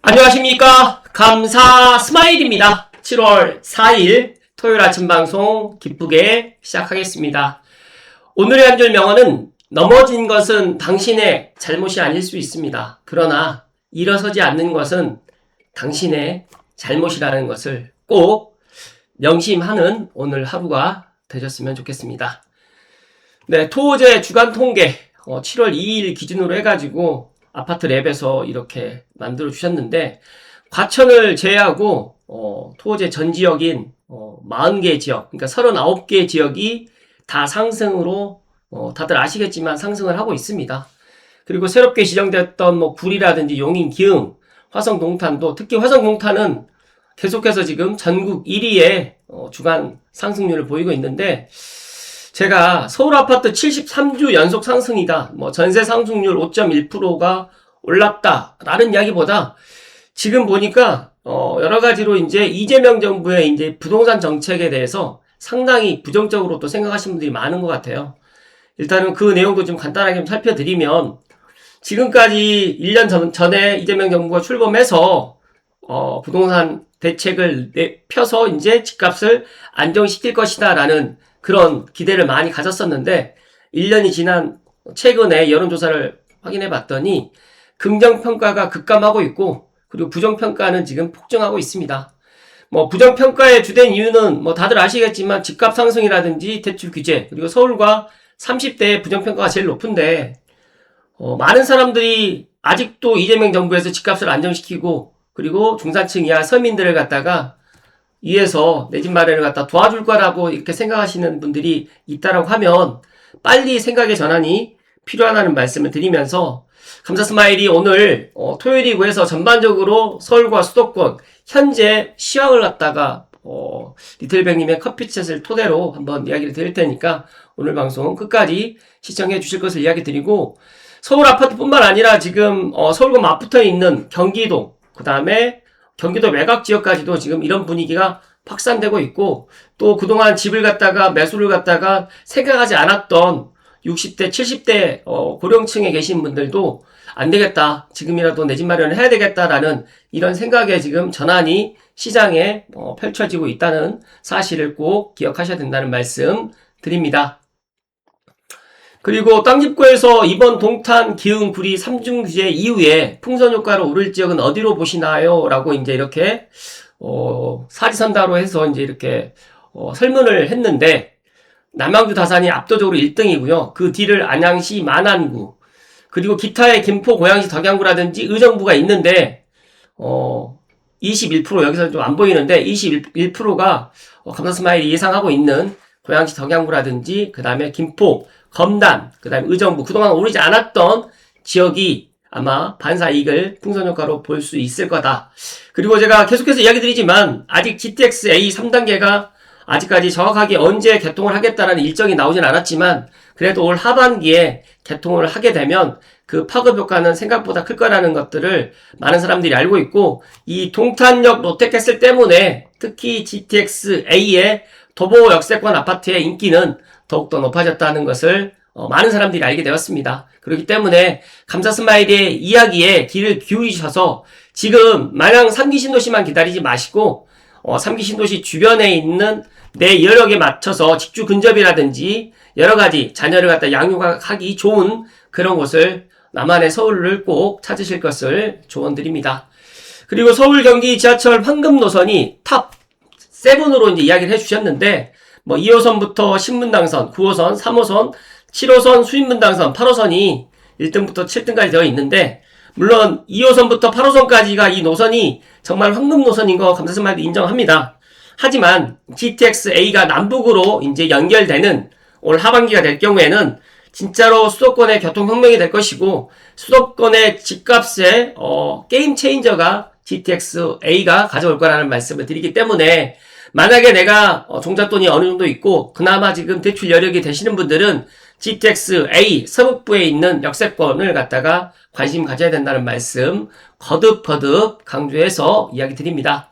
안녕하십니까. 감사 스마일입니다. 7월 4일 토요일 아침 방송 기쁘게 시작하겠습니다. 오늘의 한 줄 명언은 넘어진 것은 당신의 잘못이 아닐 수 있습니다. 그러나 일어서지 않는 것은 당신의 잘못이라는 것을 꼭 명심하는 오늘 하루가 되셨으면 좋겠습니다. 네, 토호제 주간 통계 7월 2일 기준으로 해가지고 아파트 랩에서 이렇게 만들어 주셨는데, 과천을 제외하고 토호제 전 지역인 40개 지역, 그러니까 39개 지역이 다 상승으로 다들 아시겠지만 상승을 하고 있습니다. 그리고 새롭게 지정됐던 구리라든지 용인, 기흥, 화성, 동탄도, 특히 화성, 동탄은 계속해서 지금 전국 1위의 주간 상승률을 보이고 있는데, 제가 서울 아파트 73주 연속 상승이다, 전세 상승률 5.1%가 올랐다라는 이야기보다 지금 보니까 여러 가지로 이제 이재명 정부의 이제 부동산 정책에 대해서 상당히 부정적으로 또 생각하시는 분들이 많은 것 같아요. 일단은 그 내용도 좀 간단하게 좀 살펴드리면, 지금까지 1년 전에 이재명 정부가 출범해서 부동산 대책을 펴서 이제 집값을 안정시킬 것이다라는 그런 기대를 많이 가졌었는데, 1년이 지난 최근에 여론조사를 확인해 봤더니 긍정평가가 급감하고 있고, 그리고 부정평가는 지금 폭증하고 있습니다. 부정평가의 주된 이유는 다들 아시겠지만 집값 상승이라든지 대출 규제, 그리고 서울과 30대의 부정평가가 제일 높은데, 많은 사람들이 아직도 이재명 정부에서 집값을 안정시키고, 그리고 중산층 이하 서민들을 갖다가 위에서 내 집 마련을 갖다 도와줄 거라고 이렇게 생각하시는 분들이 있다라고 하면 빨리 생각의 전환이 필요하다는 말씀을 드리면서, 감사 스마일이 오늘 토요일이고 해서 전반적으로 서울과 수도권 현재 시황을 갖다가 리틀백님의 커피챗을 토대로 한번 이야기를 드릴 테니까 오늘 방송 끝까지 시청해 주실 것을 이야기 드리고, 서울 아파트뿐만 아니라 지금 서울과 맞붙어 있는 경기도, 그 다음에 경기도 외곽 지역까지도 지금 이런 분위기가 확산되고 있고, 또 그동안 집을 갖다가 매수를 갖다가 생각하지 않았던 60대, 70대 고령층에 계신 분들도 안 되겠다, 지금이라도 내 집 마련을 해야 되겠다라는 이런 생각에 지금 전환이 시장에 펼쳐지고 있다는 사실을 꼭 기억하셔야 된다는 말씀 드립니다. 그리고 땅집고에서 이번 동탄, 기흥, 구리 3중 규제 이후에 풍선 효과로 오를 지역은 어디로 보시나요? 라고 이제 이렇게 사지선다로 해서 이제 이렇게 설문을 했는데, 남양주 다산이 압도적으로 1등이고요. 그 뒤를 안양시 만안구, 그리고 기타의 김포, 고양시 덕양구라든지 의정부가 있는데 21%, 여기서 좀 안 보이는데 21%가 감사 스마일이 예상하고 있는 고양시 덕양구라든지 그 다음에 김포, 검단, 그 다음에 의정부, 그동안 오르지 않았던 지역이 아마 반사 이익을 풍선 효과로 볼 수 있을 거다. 그리고 제가 계속해서 이야기 드리지만 아직 GTX A 3단계가 아직까지 정확하게 언제 개통을 하겠다라는 일정이 나오진 않았지만, 그래도 올 하반기에 개통을 하게 되면 그 파급 효과는 생각보다 클 거라는 것들을 많은 사람들이 알고 있고, 이 동탄역 롯데캐슬 때문에 특히 GTX A의 도보 역세권 아파트의 인기는 더욱더 높아졌다는 것을 많은 사람들이 알게 되었습니다. 그렇기 때문에 감사 스마일의 이야기에 귀를 기울이셔서 지금 마냥 3기 신도시만 기다리지 마시고 3기 신도시 주변에 있는 내 여력에 맞춰서 직주 근접이라든지 여러가지 자녀를 갖다 양육하기 좋은 그런 곳을, 나만의 서울을 꼭 찾으실 것을 조언드립니다. 그리고 서울 경기 지하철 황금 노선이 탑 7으로 이제 이야기를 해주셨는데, 2호선부터 신분당선, 9호선, 3호선, 7호선, 수인분당선, 8호선이 1등부터 7등까지 되어 있는데, 물론 2호선부터 8호선까지가 이 노선이 정말 황금 노선인 거 감사 스마일도 인정합니다. 하지만 GTX A가 남북으로 이제 연결되는 올 하반기가 될 경우에는 진짜로 수도권의 교통혁명이 될 것이고, 수도권의 집값의 게임 체인저가 GTX A가 가져올 거라는 말씀을 드리기 때문에, 만약에 내가 종잣돈이 어느 정도 있고 그나마 지금 대출 여력이 되시는 분들은 GTX A 서북부에 있는 역세권을 갖다가 관심 가져야 된다는 말씀 거듭 강조해서 이야기 드립니다.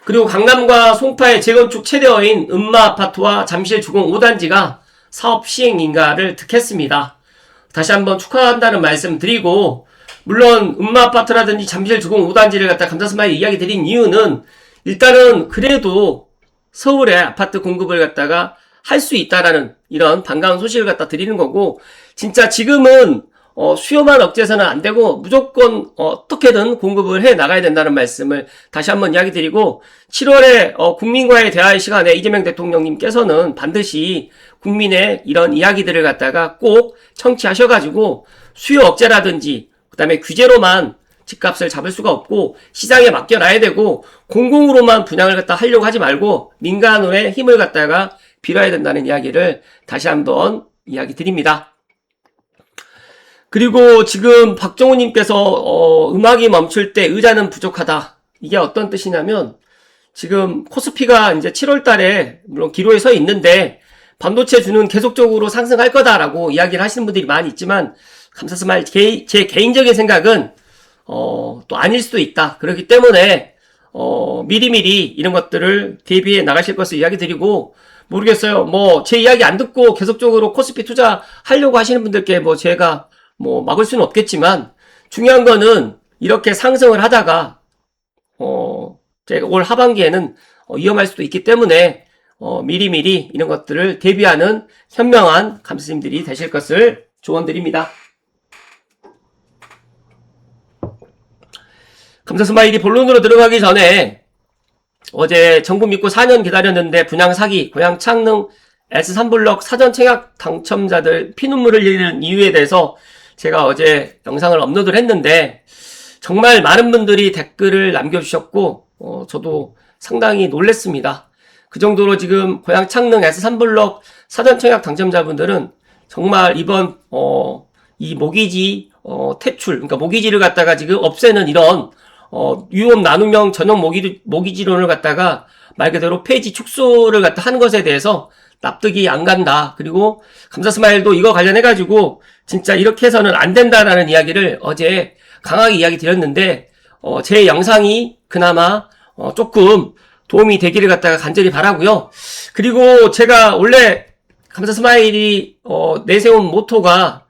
그리고 강남과 송파의 재건축 최대어인 음마아파트와 잠실 주공 5단지가 사업 시행 인가를 득했습니다. 다시 한번 축하한다는 말씀 드리고, 물론 음마아파트라든지 잠실 주공 5단지를 갖다 감사스마일 이야기 드린 이유는 일단은 그래도 서울에 아파트 공급을 갖다가 할 수 있다라는 이런 반가운 소식을 갖다 드리는 거고, 진짜 지금은 수요만 억제해서는 안 되고 무조건 어떻게든 공급을 해 나가야 된다는 말씀을 다시 한번 이야기 드리고, 7월에 국민과의 대화의 시간에 이재명 대통령님께서는 반드시 국민의 이런 이야기들을 갖다가 꼭 청취하셔가지고 수요 억제라든지 그 다음에 규제로만 집값을 잡을 수가 없고 시장에 맡겨놔야 되고 공공으로만 분양을 갖다 하려고 하지 말고 민간의 힘을 갖다가 빌어야 된다는 이야기를 다시 한번 이야기 드립니다. 그리고 지금 박정우님께서 음악이 멈출 때 의자는 부족하다. 이게 어떤 뜻이냐면 지금 코스피가 이제 7월 달에 물론 기로에 서 있는데 반도체주는 계속적으로 상승할 거다라고 이야기를 하시는 분들이 많이 있지만 감사스마일 제 개인적인 생각은 또 아닐 수도 있다. 그렇기 때문에 미리미리 이런 것들을 대비해 나가실 것을 이야기 드리고, 모르겠어요. 뭐 제 이야기 안 듣고 계속적으로 코스피 투자하려고 하시는 분들께 뭐 제가 뭐 막을 수는 없겠지만 중요한 거는 이렇게 상승을 하다가 제가 올 하반기에는 위험할 수도 있기 때문에 미리미리 이런 것들을 대비하는 현명한 감스님들이 되실 것을 조언드립니다. 감사스마일이 본론으로 들어가기 전에 어제 정부 믿고 4년 기다렸는데 분양 사기, 고향 창릉 S3블럭 사전 청약 당첨자들 피눈물 흘리는 이유에 대해서 제가 어제 영상을 업로드를 했는데 정말 많은 분들이 댓글을 남겨주셨고 저도 상당히 놀랬습니다. 그 정도로 지금 고향 창릉 S3블럭 사전 청약 당첨자분들은 정말 이번 이 모기지 퇴출, 그러니까 모기지를 갖다가 지금 없애는 이런 유업 나눔형 전용 모기지론을 갖다가 말 그대로 폐지 축소를 갖다 하는 것에 대해서 납득이 안 간다. 그리고 감사스마일도 이거 관련해가지고 진짜 이렇게 해서는 안 된다라는 이야기를 어제 강하게 이야기 드렸는데 제 영상이 그나마 조금 도움이 되기를 갖다가 간절히 바라고요. 그리고 제가 원래 감사스마일이 내세운 모토가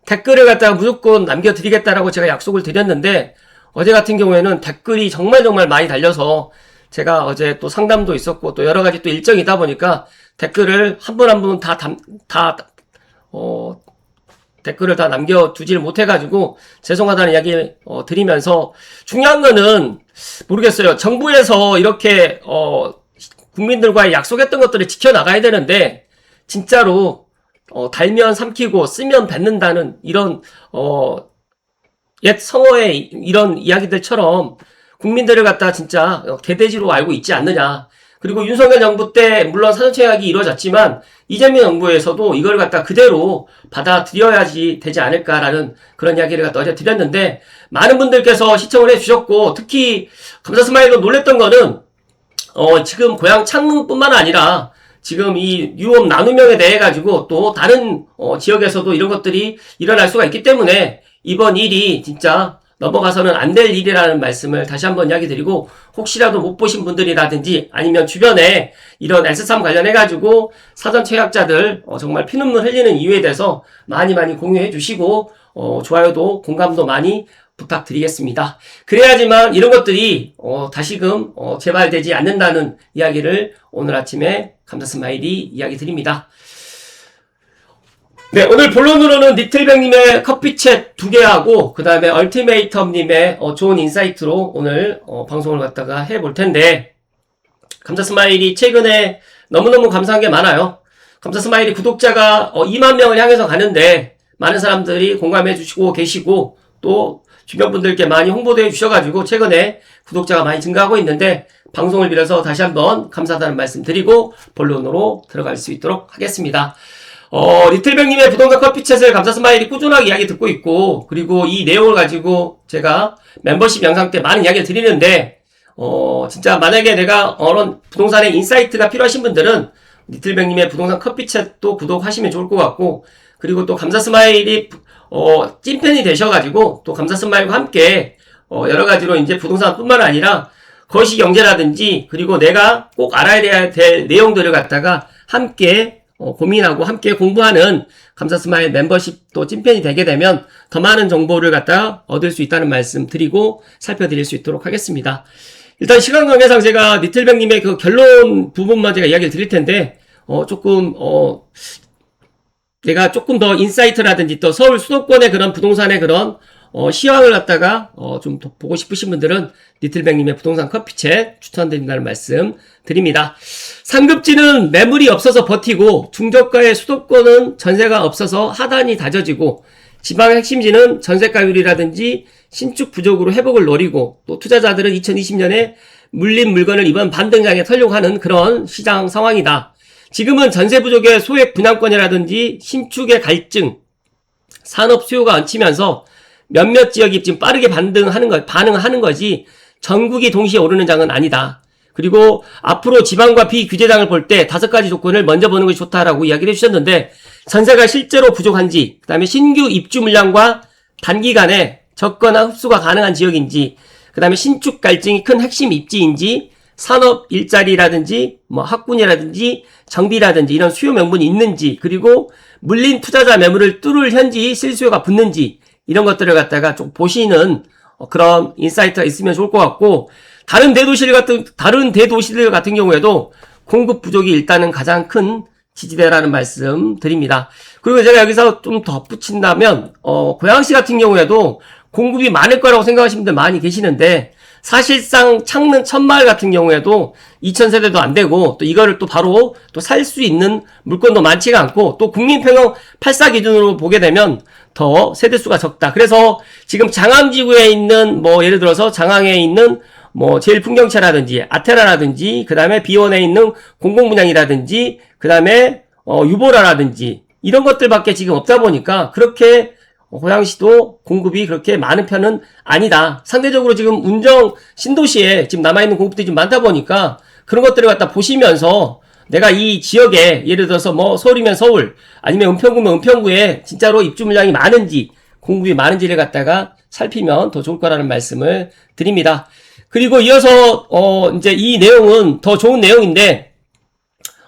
댓글을 갖다가 무조건 남겨드리겠다라고 제가 약속을 드렸는데 어제 같은 경우에는 댓글이 정말 많이 달려서 제가 어제 또 상담도 있었고 또 여러 가지 또 일정이다 보니까 댓글을 한 분 한 분 댓글을 다 남겨두지를 못해가지고 죄송하다는 이야기 드리면서 중요한 거는 모르겠어요. 정부에서 이렇게 국민들과의 약속했던 것들을 지켜나가야 되는데 진짜로 달면 삼키고 쓰면 뱉는다는 이런 옛 성어의 이런 이야기들처럼 국민들을 갖다 진짜 개돼지로 알고 있지 않느냐. 그리고 윤석열 정부 때 물론 사전청약이 이루어졌지만 이재명 정부에서도 이걸 갖다 그대로 받아들여야지 되지 않을까라는 그런 이야기를 갖다 어제 드렸는데 많은 분들께서 시청을 해주셨고 특히 감사스마일로 놀랬던 거는 지금 고향 창릉뿐만 아니라 지금 이 유업 나눔형에 대해 가지고 또 다른 지역에서도 이런 것들이 일어날 수가 있기 때문에 이번 일이 진짜 넘어가서는 안 될 일이라는 말씀을 다시 한번 이야기 드리고 혹시라도 못 보신 분들이라든지 아니면 주변에 이런 S3 관련해가지고 사전 청약자들 정말 피눈물 흘리는 이유에 대해서 많이 공유해 주시고 좋아요도 공감도 많이 부탁드리겠습니다. 그래야지만 이런 것들이 다시금 재발되지 않는다는 이야기를 오늘 아침에 감사스마일이 이야기 드립니다. 네, 오늘 본론으로는 니틀백님의 커피챗 2개하고 그 다음에 얼티메이텀님의 좋은 인사이트로 오늘 방송을 갖다가 해볼 텐데 감사스마일이 최근에 너무너무 감사한 게 많아요. 감사스마일이 구독자가 2만 명을 향해서 가는데 많은 사람들이 공감해 주시고 계시고 또 주변 분들께 많이 홍보도 해주셔가지고 최근에 구독자가 많이 증가하고 있는데 방송을 빌어서 다시 한번 감사하다는 말씀 드리고 본론으로 들어갈 수 있도록 하겠습니다. 리틀백님의 부동산 커피챗을 감사스마일이 꾸준하게 이야기 듣고 있고 그리고 이 내용을 가지고 제가 멤버십 영상 때 많은 이야기를 드리는데 진짜 만약에 내가 부동산의 인사이트가 필요하신 분들은 리틀백님의 부동산 커피챗도 구독하시면 좋을 것 같고 그리고 또 감사스마일이 찐팬이 되셔가지고 또 감사스마일과 함께 여러 가지로 이제 부동산뿐만 아니라 거시경제라든지 그리고 내가 꼭 알아야 될 내용들을 갖다가 함께 고민하고 함께 공부하는 감사스마일 멤버십 또 찐팬이 되게 되면 더 많은 정보를 갖다 얻을 수 있다는 말씀 드리고 살펴드릴 수 있도록 하겠습니다. 일단 시간 관계상 제가 니틀백님의 그 결론 부분만 제가 이야기를 드릴 텐데, 내가 조금 더 인사이트라든지 또 서울 수도권의 그런 부동산의 그런 시황을 갖다가 좀 더 보고 싶으신 분들은 니틀백님의 부동산 커피챗 추천드린다는 말씀 드립니다. 상급지는 매물이 없어서 버티고 중저가의 수도권은 전세가 없어서 하단이 다져지고 지방의 핵심지는 전세가율이라든지 신축 부족으로 회복을 노리고 또 투자자들은 2020년에 물린 물건을 이번 반등장에 털려고 하는 그런 시장 상황이다. 지금은 전세 부족의 소액 분양권이라든지 신축의 갈증, 산업 수요가 얹히면서 몇몇 지역이 지금 빠르게 반응하는 거지 전국이 동시에 오르는 장은 아니다. 그리고 앞으로 지방과 비규제장을 볼 때 5가지 조건을 먼저 보는 것이 좋다라고 이야기를 해주셨는데, 전세가 실제로 부족한지, 그 다음에 신규 입주 물량과 단기간에 적거나 흡수가 가능한 지역인지, 그 다음에 신축 갈증이 큰 핵심 입지인지, 산업 일자리라든지 학군이라든지 정비라든지 이런 수요 명분이 있는지, 그리고 물린 투자자 매물을 뚫을 현지 실수요가 붙는지, 이런 것들을 갖다가 좀 보시는 그런 인사이트가 있으면 좋을 것 같고, 다른 대도시들 같은 경우에도 공급 부족이 일단은 가장 큰 지지대라는 말씀 드립니다. 그리고 제가 여기서 좀 덧붙인다면, 고양시 같은 경우에도 공급이 많을 거라고 생각하시는 분들 많이 계시는데, 사실상 창릉 천마을 같은 경우에도 2000세대도 안 되고, 또 이거를 또 바로 또 살 수 있는 물건도 많지가 않고, 또 국민평형 84 기준으로 보게 되면 더 세대수가 적다. 그래서 지금 장암지구에 있는 예를 들어서 장항에 있는 제일풍경차라든지 아테라라든지 그 다음에 비원에 있는 공공분양이라든지 그 다음에 유보라라든지 이런 것들밖에 지금 없다 보니까 그렇게 고양시도 공급이 그렇게 많은 편은 아니다. 상대적으로 지금 운정 신도시에 지금 남아있는 공급들이 좀 많다 보니까 그런 것들을 갖다 보시면서 내가 이 지역에 예를 들어서 서울이면 서울 아니면 은평구면 은평구에 진짜로 입주 물량이 많은지 공급이 많은지를 갖다가 살피면 더 좋을 거라는 말씀을 드립니다. 그리고 이어서 이제 이 내용은 더 좋은 내용인데,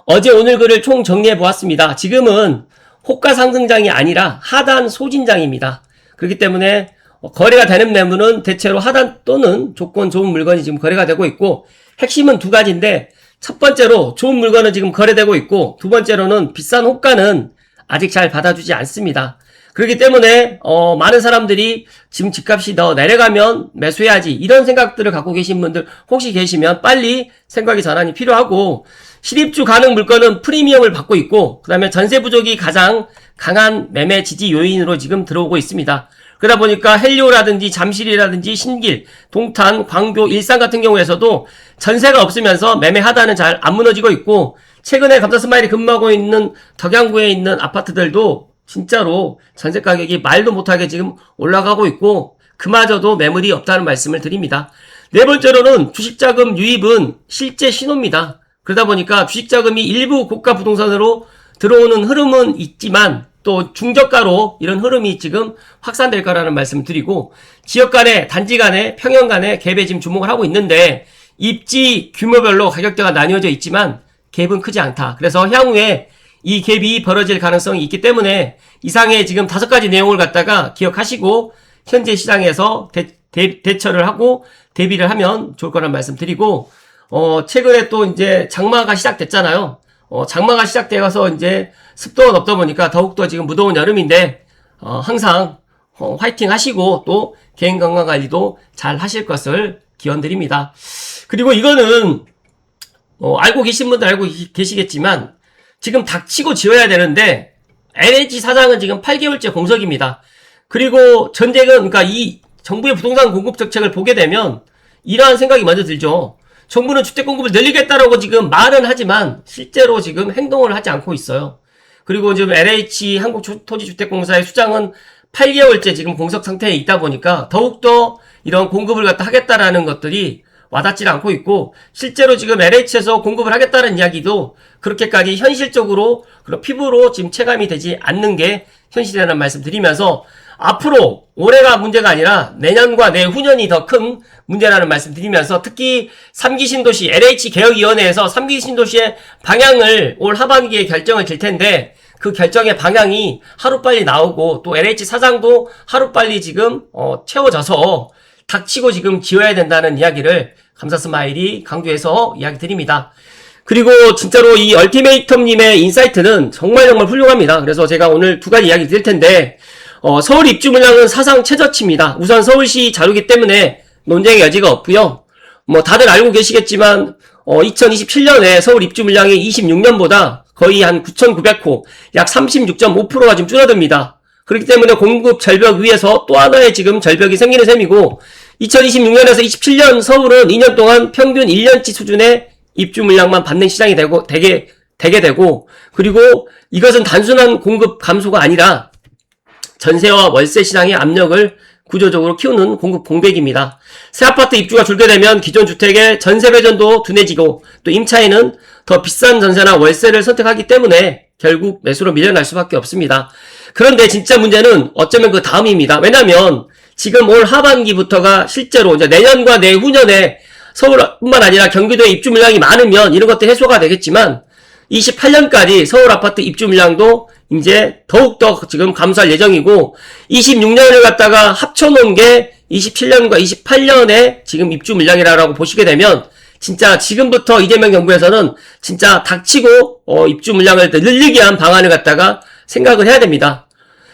어제 오늘 글을 총 정리해 보았습니다. 지금은 호가 상승장이 아니라 하단 소진장입니다. 그렇기 때문에 거래가 되는 매물은 대체로 하단 또는 조건 좋은 물건이 지금 거래가 되고 있고, 핵심은 두 가지인데, 첫 번째로 좋은 물건은 지금 거래되고 있고, 두 번째로는 비싼 호가는 아직 잘 받아주지 않습니다. 그렇기 때문에 많은 사람들이 지금 집값이 더 내려가면 매수해야지 이런 생각들을 갖고 계신 분들 혹시 계시면 빨리 생각의 전환이 필요하고, 실입주 가능 물건은 프리미엄을 받고 있고, 그 다음에 전세 부족이 가장 강한 매매 지지 요인으로 지금 들어오고 있습니다. 그러다 보니까 헬리오라든지 잠실이라든지 신길, 동탄, 광교, 일산 같은 경우에서도 전세가 없으면서 매매 하단은 잘 안 무너지고 있고, 최근에 감사스마일이 근무하고 있는 덕양구에 있는 아파트들도 진짜로 전세 가격이 말도 못하게 지금 올라가고 있고, 그마저도 매물이 없다는 말씀을 드립니다. 네 번째로는 주식자금 유입은 실제 신호입니다. 그러다 보니까 주식자금이 일부 고가 부동산으로 들어오는 흐름은 있지만 또 중저가로 이런 흐름이 지금 확산될 거라는 말씀을 드리고, 지역 간에 단지 간에 평형 간에 갭에 지금 주목을 하고 있는데, 입지 규모별로 가격대가 나뉘어져 있지만 갭은 크지 않다. 그래서 향후에 이 갭이 벌어질 가능성이 있기 때문에 이상의 지금 5가지 내용을 갖다가 기억하시고 현재 시장에서 대처를 하고 대비를 하면 좋을 거란 말씀 드리고, 최근에 또 이제 장마가 시작됐잖아요. 장마가 시작되어서 이제 습도가 높다 보니까 더욱더 지금 무더운 여름인데, 항상 화이팅 하시고 또 개인 건강 관리도 잘 하실 것을 기원드립니다. 그리고 이거는 알고 계신 분들 알고 계시겠지만 지금 닥치고 지어야 되는데, LH 사장은 지금 8개월째 공석입니다. 그리고 전쟁은, 그러니까 이 정부의 부동산 공급 정책을 보게 되면 이러한 생각이 먼저 들죠. 정부는 주택 공급을 늘리겠다라고 지금 말은 하지만 실제로 지금 행동을 하지 않고 있어요. 그리고 지금 LH 한국토지주택공사의 수장은 8개월째 지금 공석 상태에 있다 보니까 더욱더 이런 공급을 갖다 하겠다라는 것들이 와닿지 않고 있고, 실제로 지금 LH에서 공급을 하겠다는 이야기도 그렇게까지 현실적으로 피부로 지금 체감이 되지 않는 게 현실이라는 말씀 드리면서, 앞으로 올해가 문제가 아니라 내년과 내후년이 더 큰 문제라는 말씀 드리면서 특히 3기 신도시 LH개혁위원회에서 3기 신도시의 방향을 올 하반기에 결정을 질 텐데 그 결정의 방향이 하루빨리 나오고 또 LH 사장도 하루빨리 지금 채워져서 닥치고 지금 지어야 된다는 이야기를 감사스마일이 강조해서 이야기 드립니다. 그리고 진짜로 이 얼티메이텀님의 인사이트는 정말 훌륭합니다. 그래서 제가 오늘 두 가지 이야기 드릴 텐데 서울 입주 물량은 사상 최저치입니다. 우선 서울시 자료기 때문에 논쟁의 여지가 없고요. 다들 알고 계시겠지만 2027년에 서울 입주 물량이 26년보다 거의 한 9,900호, 약 36.5%가 좀 줄어듭니다. 그렇기 때문에 공급 절벽 위에서 또 하나의 지금 절벽이 생기는 셈이고 2026년에서 27년 서울은 2년 동안 평균 1년치 수준의 입주 물량만 받는 시장이 되게 되고 그리고 이것은 단순한 공급 감소가 아니라 전세와 월세 시장의 압력을 구조적으로 키우는 공급 공백입니다. 새 아파트 입주가 줄게 되면 기존 주택의 전세 배전도 둔해지고 또 임차인은 더 비싼 전세나 월세를 선택하기 때문에 결국 매수로 밀려날 수밖에 없습니다. 그런데 진짜 문제는 어쩌면 그 다음입니다. 왜냐면 지금 올 하반기부터가 실제로 이제 내년과 내후년에 서울뿐만 아니라 경기도에 입주 물량이 많으면 이런 것도 해소가 되겠지만 28년까지 서울 아파트 입주 물량도 이제 더욱더 지금 감소할 예정이고 26년을 갖다가 합쳐놓은 게 27년과 28년에 지금 입주 물량이라고 보시게 되면 진짜 지금부터 이재명 정부에서는 진짜 닥치고 입주 물량을 늘리게 한 방안을 갖다가 생각을 해야 됩니다.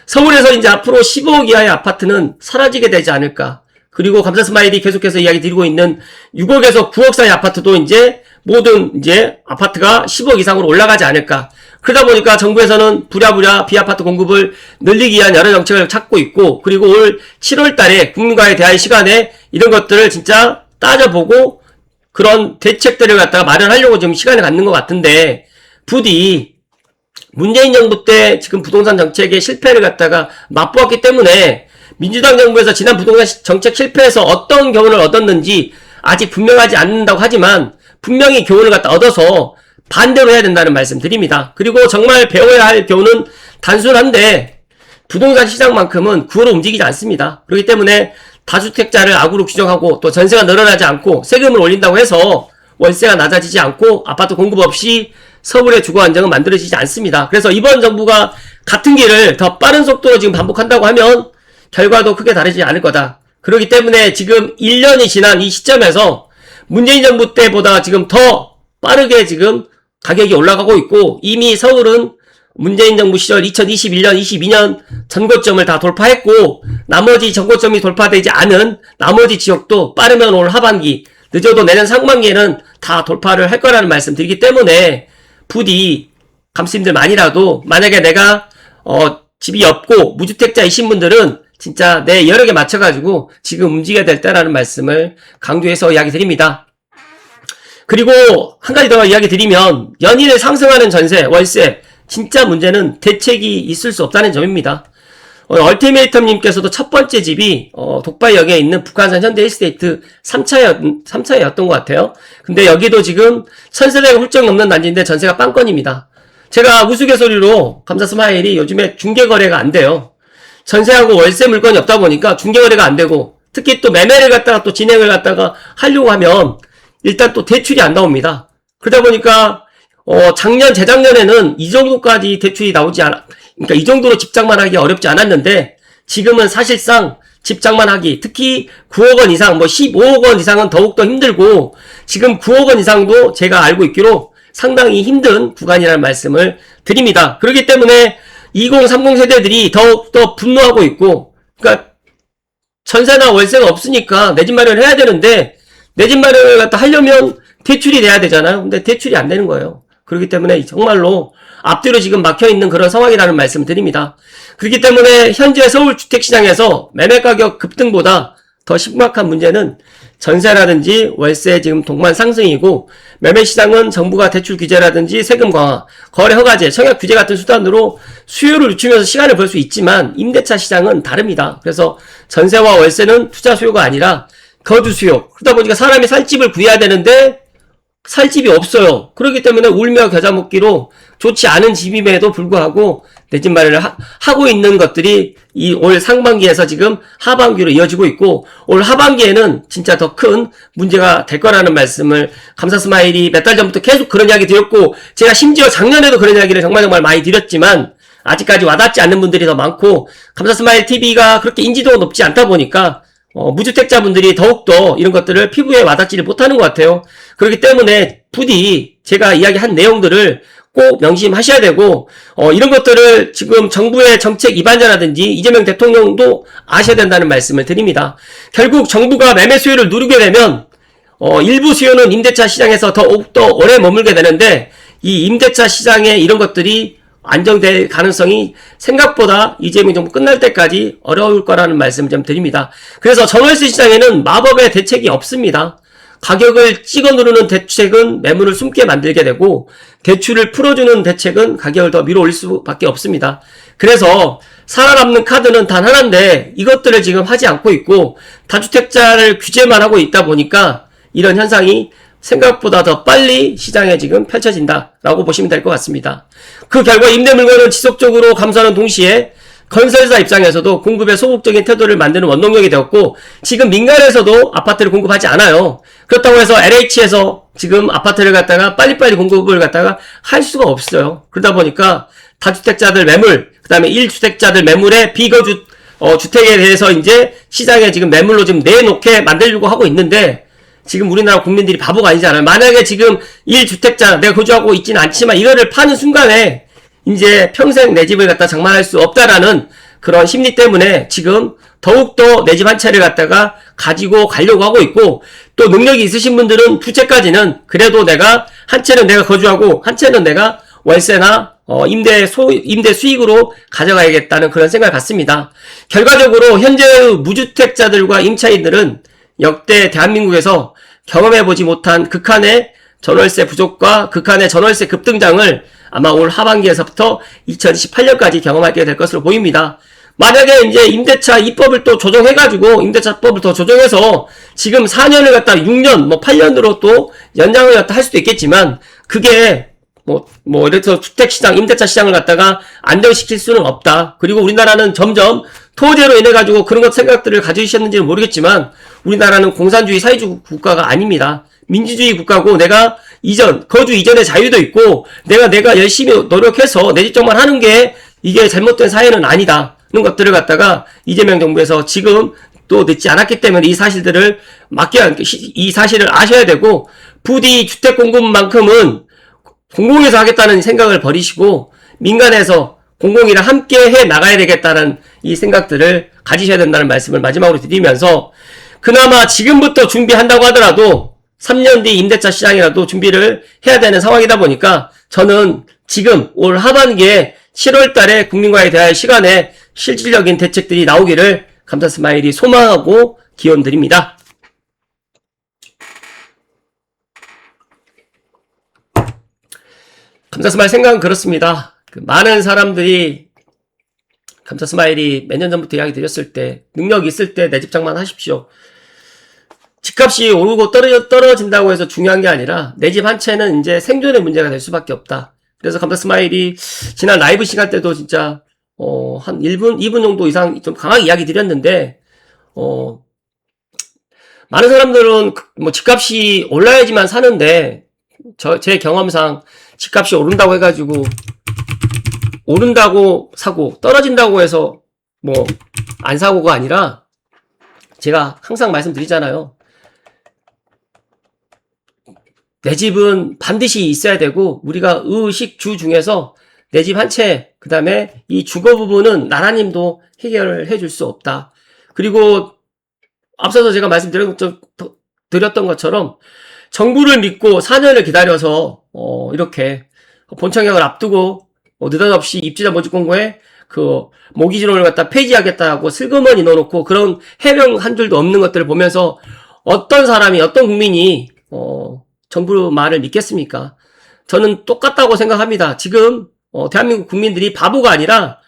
서울에서 이제 앞으로 15억 이하의 아파트는 사라지게 되지 않을까. 그리고 감사스마일이 계속해서 이야기 드리고 있는 6억에서 9억 사이 아파트도 이제 모든 이제 아파트가 10억 이상으로 올라가지 않을까. 그러다 보니까 정부에서는 부랴부랴 비아파트 공급을 늘리기 위한 여러 정책을 찾고 있고 그리고 올 7월 달에 국민과의 대화의 시간에 이런 것들을 진짜 따져보고 그런 대책들을 갖다가 마련하려고 지금 시간을 갖는 것 같은데 부디 문재인 정부 때 지금 부동산 정책의 실패를 갖다가 맛보았기 때문에 민주당 정부에서 지난 부동산 정책 실패에서 어떤 교훈을 얻었는지 아직 분명하지 않는다고 하지만 분명히 교훈을 갖다 얻어서 반대로 해야 된다는 말씀 드립니다. 그리고 정말 배워야 할 교훈은 단순한데 부동산 시장만큼은 구호로 움직이지 않습니다. 그렇기 때문에 다주택자를 악으로 규정하고 또 전세가 늘어나지 않고 세금을 올린다고 해서 월세가 낮아지지 않고 아파트 공급 없이 서울의 주거 안정은 만들어지지 않습니다. 그래서 이번 정부가 같은 길을 더 빠른 속도로 지금 반복한다고 하면 결과도 크게 다르지 않을 거다. 그렇기 때문에 지금 1년이 지난 이 시점에서 문재인 정부 때보다 지금 더 빠르게 지금 가격이 올라가고 있고 이미 서울은 문재인 정부 시절 2021년, 22년 전고점을 다 돌파했고 나머지 전고점이 돌파되지 않은 나머지 지역도 빠르면 올 하반기, 늦어도 내년 상반기에는 다 돌파를 할 거라는 말씀 드리기 때문에 부디 감스님들만이라도 만약에 내가 집이 없고 무주택자이신 분들은 진짜 내 여력에 맞춰가지고 지금 움직여야 될 때라는 말씀을 강조해서 이야기 드립니다. 그리고 한 가지 더 이야기 드리면 연일에 상승하는 전세, 월세 진짜 문제는 대책이 있을 수 없다는 점입니다. 얼티메이텀님께서도 첫 번째 집이 독바이역에 있는 북한산 현대힐스테이트 3차였던 것 같아요. 근데 여기도 지금 1,300가 훌쩍 넘는 단지인데 전세가 빵건입니다. 제가 우스갯소리로 감사스마일이 요즘에 중개거래가 안 돼요. 전세하고 월세 물건이 없다 보니까 중개거래가 안 되고 특히 또 매매를 갖다가 또 진행을 갖다가 하려고 하면 일단 또 대출이 안 나옵니다. 그러다 보니까 작년 재작년에는 이 정도까지 대출이 나오지 않아, 그러니까 이 정도로 집장만 하기 어렵지 않았는데 지금은 사실상 집장만 하기, 특히 9억 원 이상, 15억 원 이상은 더욱더 힘들고 지금 9억 원 이상도 제가 알고 있기로 상당히 힘든 구간이라는 말씀을 드립니다. 그렇기 때문에 2030 세대들이 더욱더 분노하고 있고, 그러니까 전세나 월세가 없으니까 내 집 마련을 해야 되는데 내 집 마련을 갖다 하려면 대출이 돼야 되잖아요. 근데 대출이 안 되는 거예요. 그렇기 때문에 정말로 앞뒤로 지금 막혀있는 그런 상황이라는 말씀 드립니다. 그렇기 때문에 현재 서울 주택시장에서 매매가격 급등보다 더 심각한 문제는 전세라든지 월세 지금 동반 상승이고 매매시장은 정부가 대출 규제라든지 세금 강화, 거래 허가제, 청약 규제 같은 수단으로 수요를 늦추면서 시간을 벌 수 있지만 임대차 시장은 다릅니다. 그래서 전세와 월세는 투자 수요가 아니라 거주 수요. 그러다 보니까 사람이 살 집을 구해야 되는데 살 집이 없어요. 그렇기 때문에 울며 겨자 먹기로 좋지 않은 집임에도 불구하고 내 집 마련을 하고 있는 것들이 이 올 상반기에서 지금 하반기로 이어지고 있고, 올 하반기에는 진짜 더 큰 문제가 될 거라는 말씀을 감사 스마일이 몇 달 전부터 계속 그런 이야기 드렸고, 제가 심지어 작년에도 그런 이야기를 정말 많이 드렸지만 아직까지 와닿지 않는 분들이 더 많고, 감사 스마일 TV가 그렇게 인지도가 높지 않다 보니까 무주택자분들이 더욱더 이런 것들을 피부에 와닿지를 못하는 것 같아요. 그렇기 때문에 부디 제가 이야기한 내용들을 꼭 명심하셔야 되고, 이런 것들을 지금 정부의 정책 위반자라든지 이재명 대통령도 아셔야 된다는 말씀을 드립니다. 결국 정부가 매매 수요를 누르게 되면 일부 수요는 임대차 시장에서 더욱더 오래 머물게 되는데, 이 임대차 시장에 이런 것들이 안정될 가능성이 생각보다 이재명 정부 끝날 때까지 어려울 거라는 말씀을 좀 드립니다. 그래서 전월세 시장에는 마법의 대책이 없습니다. 가격을 찍어 누르는 대책은 매물을 숨게 만들게 되고, 대출을 풀어주는 대책은 가격을 더 밀어 올릴 수밖에 없습니다. 그래서 살아남는 카드는 단 하나인데 이것들을 지금 하지 않고 있고, 다주택자를 규제만 하고 있다 보니까 이런 현상이 생각보다 더 빨리 시장에 지금 펼쳐진다라고 보시면 될 것 같습니다. 그 결과 임대 물건을 지속적으로 감소하는 동시에 건설사 입장에서도 공급에 소극적인 태도를 만드는 원동력이 되었고, 지금 민간에서도 아파트를 공급하지 않아요. 그렇다고 해서 LH에서 지금 아파트를 갖다가 빨리빨리 공급을 갖다가 할 수가 없어요. 그러다 보니까 다주택자들 매물, 그 다음에 1주택자들 매물의 비거주 주택에 대해서 이제 시장에 지금 매물로 지금 내놓게 만들려고 하고 있는데, 지금 우리나라 국민들이 바보가 아니잖아요. 만약에 지금 1주택자, 내가 거주하고 있지는 않지만 이거를 파는 순간에 이제 평생 내 집을 갖다 장만할 수 없다라는 그런 심리 때문에 지금 더욱더 내 집 한 채를 갖다가 가지고 가려고 하고 있고, 또 능력이 있으신 분들은 두 채까지는 그래도 내가 한 채는 내가 거주하고 한 채는 내가 월세나 임대 수익으로 가져가야겠다는 그런 생각을 갖습니다. 결과적으로 현재의 무주택자들과 임차인들은 역대 대한민국에서 경험해보지 못한 극한의 전월세 부족과 극한의 전월세 급등장을 아마 올 하반기에서부터 2018년까지 경험하게 될 것으로 보입니다. 만약에 이제 임대차 입법을 또 조정해가지고 임대차법을 더 조정해서 지금 4년을 갖다 6년, 8년으로 또 연장을 갖다 할 수도 있겠지만, 그게 이래서 주택시장, 임대차 시장을 갖다가 안정시킬 수는 없다. 그리고 우리나라는 점점 토제로 인해가지고 그런 것 생각들을 가지셨는지는 모르겠지만, 우리나라는 공산주의 사회주의 국가가 아닙니다. 민주주의 국가고, 내가 거주 이전의 자유도 있고, 내가 열심히 노력해서 내 집 정만 하는 게 이게 잘못된 사회는 아니다. 는 것들을 갖다가 이재명 정부에서 지금 또 늦지 않았기 때문에 이 사실들을 이 사실을 아셔야 되고, 부디 주택 공급만큼은 공공에서 하겠다는 생각을 버리시고 민간에서 공공이랑 함께 해 나가야 되겠다는 이 생각들을 가지셔야 된다는 말씀을 마지막으로 드리면서, 그나마 지금부터 준비한다고 하더라도 3년 뒤 임대차 시장이라도 준비를 해야 되는 상황이다 보니까, 저는 지금 올 하반기에 7월 달에 국민과의 대화의 시간에 실질적인 대책들이 나오기를 감사 스마일이 소망하고 기원 드립니다. 감사 스마일 생각은 그렇습니다. 많은 사람들이 감사 스마일이 몇 년 전부터 이야기 드렸을 때, 능력 있을 때 내 집 장만 하십시오. 집값이 오르고 떨어진다고 해서 중요한 게 아니라 내 집 한 채는 이제 생존의 문제가 될 수밖에 없다. 그래서 감사 스마일이 지난 라이브 시간 때도 진짜 한 1분, 2분 정도 이상 좀 강하게 이야기 드렸는데, 많은 사람들은 집값이 올라야지만 사는데, 제 경험상 집값이 오른다고 해가지고, 오른다고 사고, 떨어진다고 해서 안 사고가 아니라, 제가 항상 말씀드리잖아요. 내 집은 반드시 있어야 되고, 우리가 의식주 중에서 내 집 한 채, 그 다음에 이 주거 부분은 나라님도 해결을 해줄 수 없다. 그리고 앞서서 제가 말씀드렸던 것처럼 정부를 믿고 4년을 기다려서 이렇게 본청약을 앞두고 느닷없이 입주자 모집공고에 그 모기지론을 갖다 폐지하겠다고 슬그머니 넣어놓고 그런 해명 한 줄도 없는 것들을 보면서 어떤 사람이, 어떤 국민이 정부 말을 믿겠습니까? 저는 똑같다고 생각합니다. 지금 대한민국 국민들이 바보가 아니라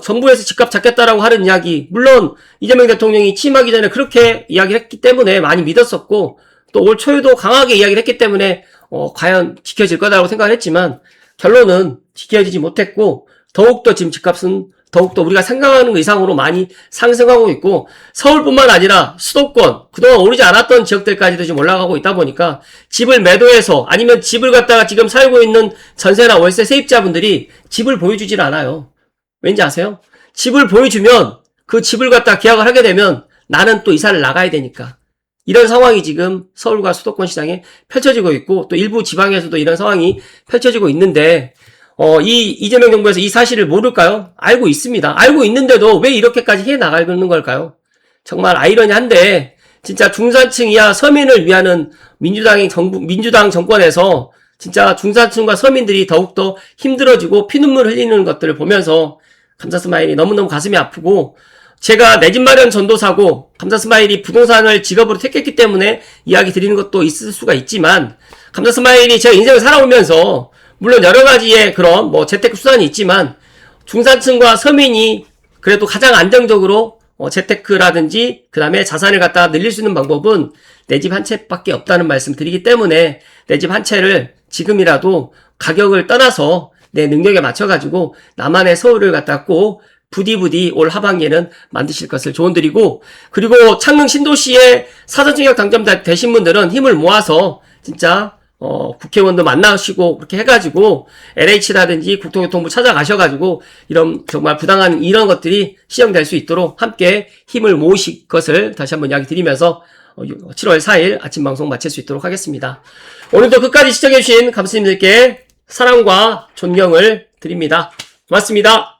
정부에서 집값 잡겠다라고 하는 이야기, 물론 이재명 대통령이 취임하기 전에 그렇게 이야기를 했기 때문에 많이 믿었었고, 또 올 초에도 강하게 이야기를 했기 때문에 과연 지켜질 거다라고 생각을 했지만 결론은 지켜지지 못했고 더욱더 지금 집값은 더욱더 우리가 생각하는 것 이상으로 많이 상승하고 있고 서울뿐만 아니라 수도권 그동안 오르지 않았던 지역들까지도 지금 올라가고 있다 보니까 집을 매도해서 아니면 집을 갖다가 지금 살고 있는 전세나 월세 세입자분들이 집을 보여주질 않아요. 왠지 아세요? 집을 보여주면 그 집을 갖다 계약을 하게 되면 나는 또 이사를 나가야 되니까. 이런 상황이 지금 서울과 수도권 시장에 펼쳐지고 있고 또 일부 지방에서도 이런 상황이 펼쳐지고 있는데 이재명 정부에서 이 사실을 모를까요? 알고 있습니다. 알고 있는데도 왜 이렇게까지 해 나가는 걸까요? 정말 아이러니한데 진짜 중산층 이하 서민을 위하는 민주당 정권에서 진짜 중산층과 서민들이 더욱더 힘들어지고 피눈물 흘리는 것들을 보면서 감사스마일이 너무너무 가슴이 아프고 제가 내 집 마련 전도사고 감사스마일이 부동산을 직업으로 택했기 때문에 이야기 드리는 것도 있을 수가 있지만 감사스마일이 제가 인생을 살아오면서 물론 여러 가지의 그런 재테크 수단이 있지만 중산층과 서민이 그래도 가장 안정적으로 재테크라든지 그 다음에 자산을 갖다 늘릴 수 있는 방법은 내 집 한 채밖에 없다는 말씀 드리기 때문에 내 집 한 채를 지금이라도 가격을 떠나서 내 능력에 맞춰가지고 나만의 서울을 갖다 꼭 부디 올 하반기에는 만드실 것을 조언드리고 그리고 창릉 신도시에 사전청약 당첨되신 분들은 힘을 모아서 진짜 국회의원도 만나시고 그렇게 해가지고 LH라든지 국토교통부 찾아가셔가지고 이런 정말 부당한 이런 것들이 시정될 수 있도록 함께 힘을 모으실 것을 다시 한번 이야기 드리면서 7월 4일 아침 방송 마칠 수 있도록 하겠습니다. 오늘도 끝까지 시청해주신 감스님들께 사랑과 존경을 드립니다. 고맙습니다.